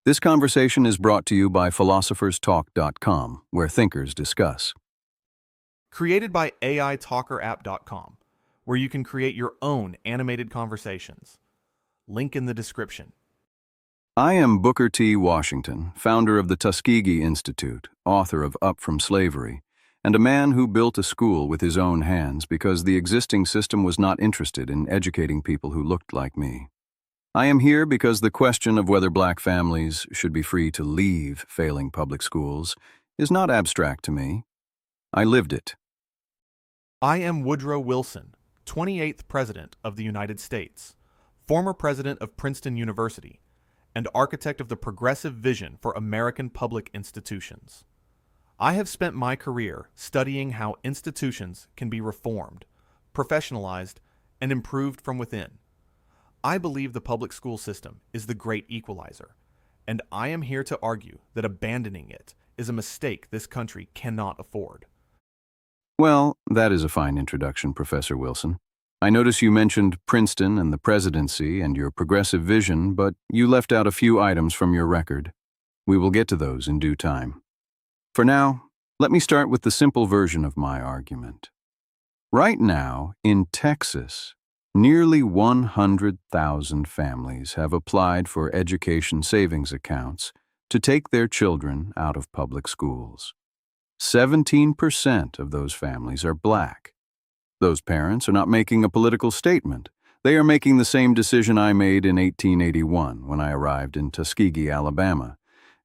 This conversation is brought to you by philosopherstalk.com, where thinkers discuss. Created by AITalkerapp.com, where you can create your own animated conversations. Link in the description. I am Booker T. Washington, founder of the Tuskegee Institute, author of Up from Slavery, and a man who built a school with his own hands because the existing system was not interested in educating people who looked like me. I am here because the question of whether black families should be free to leave failing public schools is not abstract to me. I lived it. I am Woodrow Wilson, 28th President of the United States, former President of Princeton University, and architect of the progressive vision for American public institutions. I have spent my career studying how institutions can be reformed, professionalized, and improved from within. I believe the public school system is the great equalizer, and I am here to argue that abandoning it is a mistake this country cannot afford. Well, that is a fine introduction, Professor Wilson. I notice you mentioned Princeton and the presidency and your progressive vision, but you left out a few items from your record. We will get to those in due time. For now, let me start with the simple version of my argument. Right now, in Texas, nearly 100,000 families have applied for education savings accounts to take their children out of public schools. 17% of those families are black. Those parents are not making a political statement. They are making the same decision I made in 1881 when I arrived in Tuskegee, Alabama,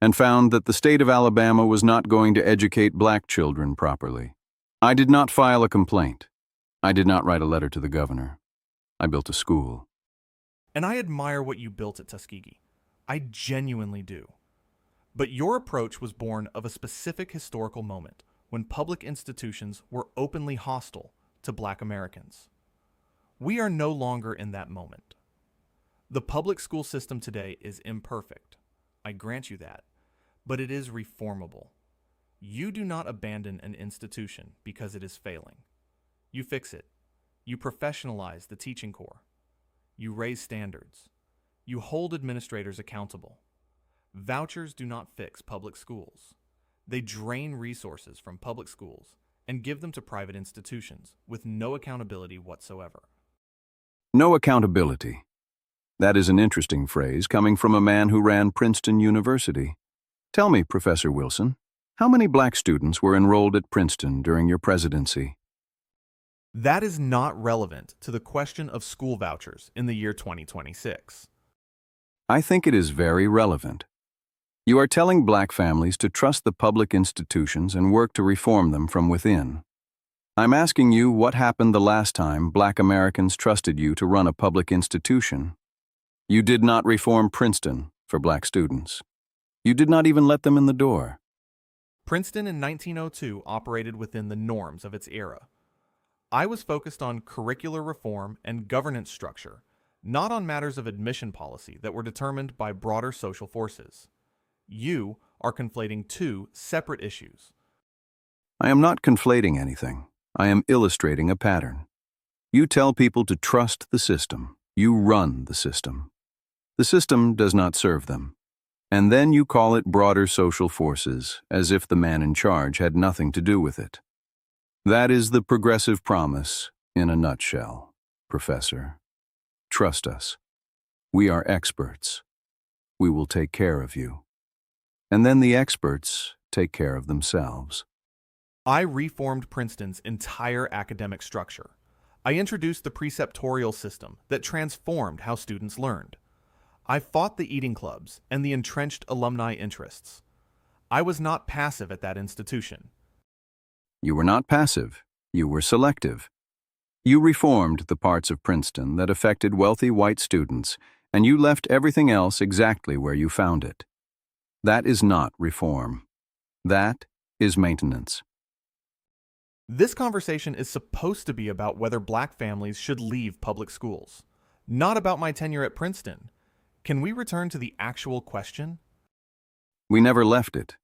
and found that the state of Alabama was not going to educate black children properly. I did not file a complaint. I did not write a letter to the governor. I built a school. And I admire what you built at Tuskegee. I genuinely do. But your approach was born of a specific historical moment when public institutions were openly hostile to black Americans. We are no longer in that moment. The public school system today is imperfect. I grant you that. But it is reformable. You do not abandon an institution because it is failing. You fix it. You professionalize the teaching corps. You raise standards. You hold administrators accountable. Vouchers do not fix public schools. They drain resources from public schools and give them to private institutions with no accountability whatsoever. No accountability. That is an interesting phrase coming from a man who ran Princeton University. Tell me, Professor Wilson, how many black students were enrolled at Princeton during your presidency? That is not relevant to the question of school vouchers in the year 2026. I think it is very relevant. You are telling black families to trust the public institutions and work to reform them from within. I'm asking you what happened the last time black Americans trusted you to run a public institution. You did not reform Princeton for black students. You did not even let them in the door. Princeton in 1902 operated within the norms of its era. I was focused on curricular reform and governance structure, not on matters of admission policy that were determined by broader social forces. You are conflating two separate issues. I am not conflating anything. I am illustrating a pattern. You tell people to trust the system. You run the system. The system does not serve them. And then you call it broader social forces, as if the man in charge had nothing to do with it. That is the progressive promise in a nutshell, Professor. Trust us. We are experts. We will take care of you. And then the experts take care of themselves. I reformed Princeton's entire academic structure. I introduced the preceptorial system that transformed how students learned. I fought the eating clubs and the entrenched alumni interests. I was not passive at that institution. You were not passive. You were selective. You reformed the parts of Princeton that affected wealthy white students, and you left everything else exactly where you found it. That is not reform. That is maintenance. This conversation is supposed to be about whether black families should leave public schools, not about my tenure at Princeton. Can we return to the actual question? We never left it.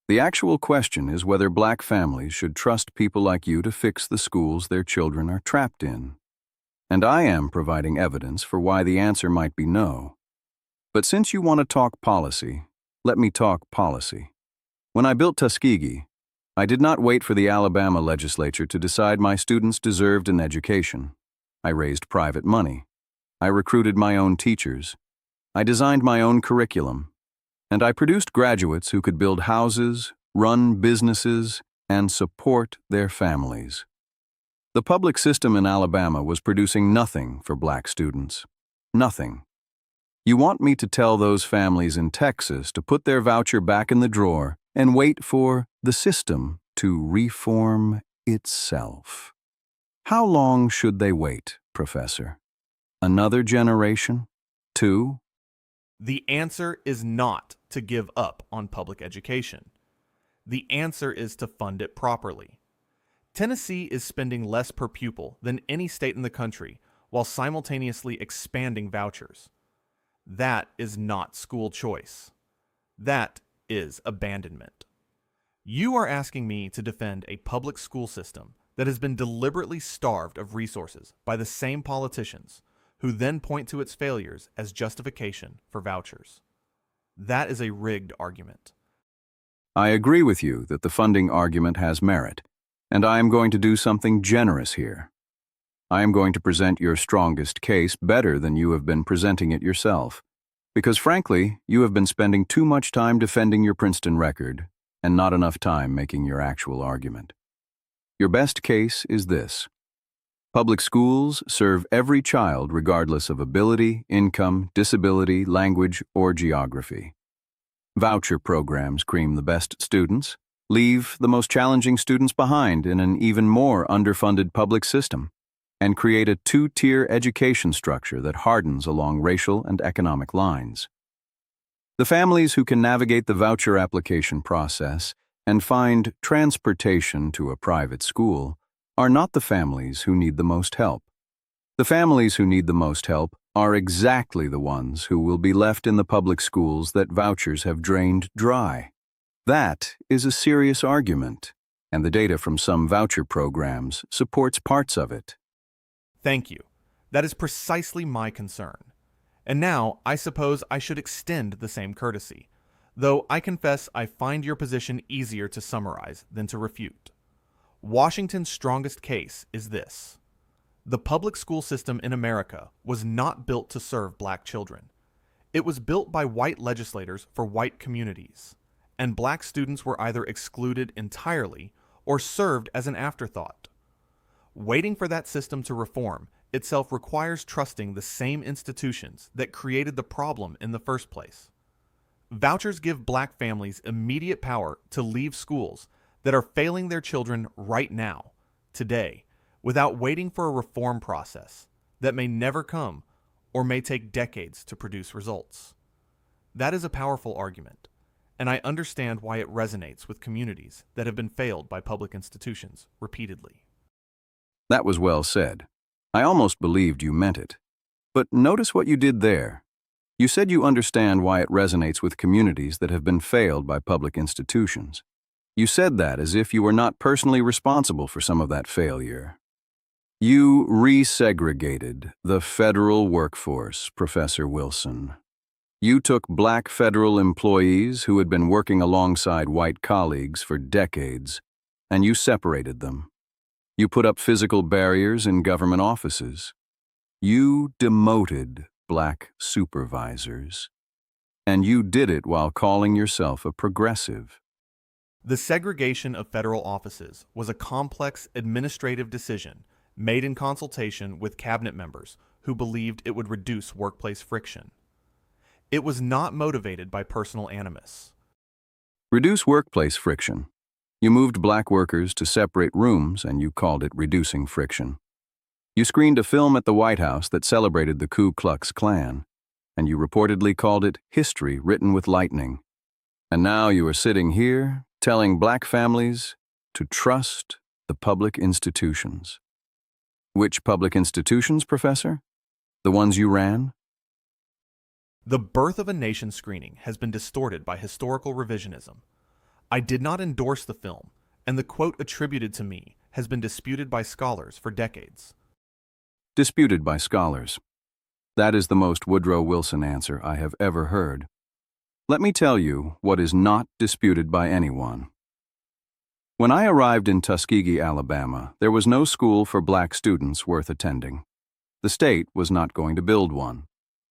The actual question is whether black families should trust people like you to fix the schools their children are trapped in. And I am providing evidence for why the answer might be no. But since you want to talk policy, Let me talk policy. When I built Tuskegee, I did not wait for the Alabama legislature to decide my students deserved an education. I raised private money. I recruited my own teachers. I designed my own curriculum. And I produced graduates who could build houses, run businesses, and support their families. The public system in Alabama was producing nothing for black students. Nothing. You want me to tell those families in Texas to put their voucher back in the drawer and wait for the system to reform itself. How long should they wait, Professor? Another generation? 2? The answer is not to give up on public education. The answer is to fund it properly. Tennessee is spending less per pupil than any state in the country while simultaneously expanding vouchers. That is not school choice. That is abandonment. You are asking me to defend a public school system that has been deliberately starved of resources by the same politicians who then point to its failures as justification for vouchers. That is a rigged argument. I agree with you that the funding argument has merit, and I am going to do something generous here. I am going to present your strongest case better than you have been presenting it yourself, because frankly, you have been spending too much time defending your Princeton record and not enough time making your actual argument. Your best case is this. Public schools serve every child regardless of ability, income, disability, language, or geography. Voucher programs cream the best students, leave the most challenging students behind in an even more underfunded public system, and create a two-tier education structure that hardens along racial and economic lines. The families who can navigate the voucher application process and find transportation to a private school are not the families who need the most help. The families who need the most help are exactly the ones who will be left in the public schools that vouchers have drained dry. That is a serious argument, and the data from some voucher programs supports parts of it. Thank you. That is precisely my concern. And now I suppose I should extend the same courtesy, though I confess I find your position easier to summarize than to refute. Washington's strongest case is this. The public school system in America was not built to serve black children. It was built by white legislators for white communities, and black students were either excluded entirely or served as an afterthought. Waiting for that system to reform itself requires trusting the same institutions that created the problem in the first place. Vouchers give black families immediate power to leave schools that are failing their children right now, today, without waiting for a reform process that may never come or may take decades to produce results. That is a powerful argument, and I understand why it resonates with communities that have been failed by public institutions repeatedly. That was well said. I almost believed you meant it. But notice what you did there. You said you understand why it resonates with communities that have been failed by public institutions. You said that as if you were not personally responsible for some of that failure. You resegregated the federal workforce, Professor Wilson. You took black federal employees who had been working alongside white colleagues for decades, and you separated them. You put up physical barriers in government offices. You demoted black supervisors. And you did it while calling yourself a progressive. The segregation of federal offices was a complex administrative decision made in consultation with cabinet members who believed it would reduce workplace friction. It was not motivated by personal animus. Reduce workplace friction. You moved black workers to separate rooms and you called it reducing friction. You screened a film at the White House that celebrated the Ku Klux Klan, and you reportedly called it history written with lightning. And now you are sitting here telling black families to trust the public institutions. Which public institutions, Professor? The ones you ran? The Birth of a Nation screening has been distorted by historical revisionism. I did not endorse the film, and the quote attributed to me has been disputed by scholars for decades. Disputed by scholars. That is the most Woodrow Wilson answer I have ever heard. Let me tell you what is not disputed by anyone. When I arrived in Tuskegee, Alabama, there was no school for black students worth attending. The state was not going to build one.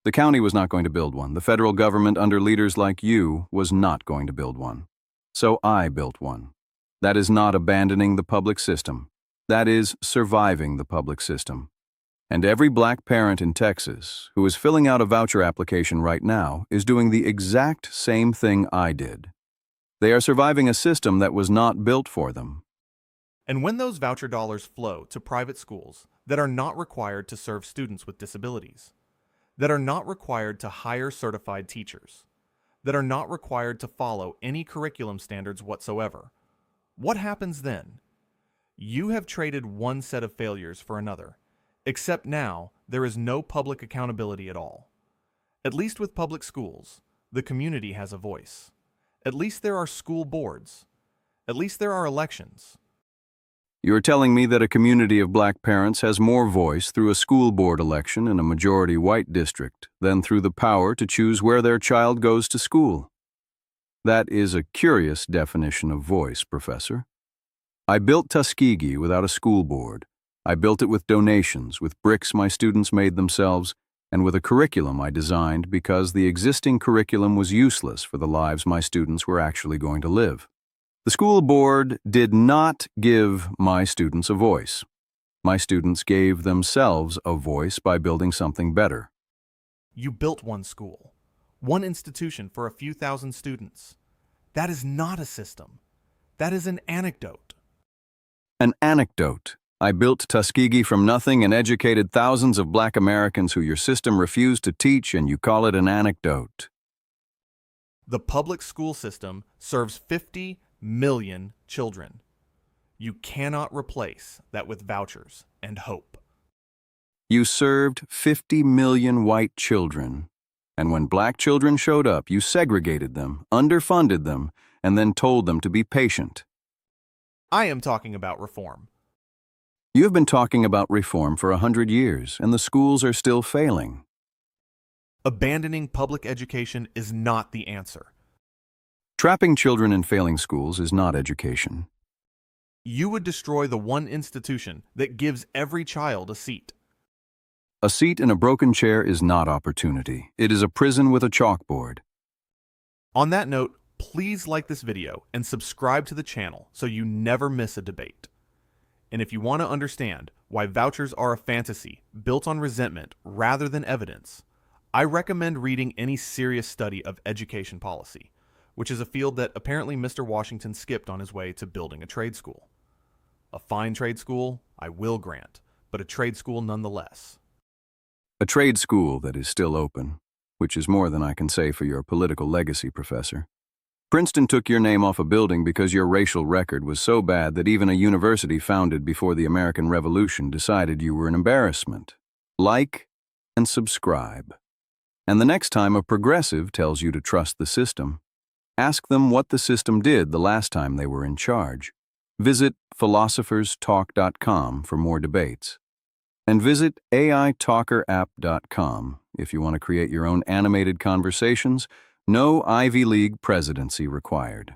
The county was not going to build one. The federal government, under leaders like you, was not going to build one. So I built one. That is not abandoning the public system. That is surviving the public system. And every black parent in Texas who is filling out a voucher application right now is doing the exact same thing I did. They are surviving a system that was not built for them. And when those voucher dollars flow to private schools that are not required to serve students with disabilities, that are not required to hire certified teachers, that are not required to follow any curriculum standards whatsoever, what happens then? You have traded one set of failures for another, except now there is no public accountability at all. At least with public schools, the community has a voice. At least there are school boards. At least there are elections. You're telling me that a community of black parents has more voice through a school board election in a majority white district than through the power to choose where their child goes to school. That is a curious definition of voice, Professor. I built Tuskegee without a school board. I built it with donations, with bricks my students made themselves, and with a curriculum I designed because the existing curriculum was useless for the lives my students were actually going to live. The school board did not give my students a voice. My students gave themselves a voice by building something better. You built one school, one institution for a few thousand students. That is not a system. That is an anecdote. An anecdote. I built Tuskegee from nothing and educated thousands of black Americans who your system refused to teach, and you call it an anecdote. The public school system serves 50 million children. You cannot replace that with vouchers and hope. You served 50 million white children, and when black children showed up, you segregated them, underfunded them, and then told them to be patient. I am talking about reform. You have been talking about reform for 100 years, and the schools are still failing. Abandoning public education is not the answer. Trapping children in failing schools is not education. You would destroy the one institution that gives every child a seat. A seat in a broken chair is not opportunity. It is a prison with a chalkboard. On that note, please like this video and subscribe to the channel so you never miss a debate. And if you want to understand why vouchers are a fantasy built on resentment rather than evidence, I recommend reading any serious study of education policy, which is a field that apparently Mr. Washington skipped on his way to building a trade school. A fine trade school, I will grant, but a trade school nonetheless. A trade school that is still open, which is more than I can say for your political legacy, Professor. Princeton took your name off a building because your racial record was so bad that even a university founded before the American Revolution decided you were an embarrassment. Like and subscribe. And the next time a progressive tells you to trust the system, ask them what the system did the last time they were in charge. Visit philosopherstalk.com for more debates. And visit AITalkerapp.com if you want to create your own animated conversations. No Ivy League presidency required.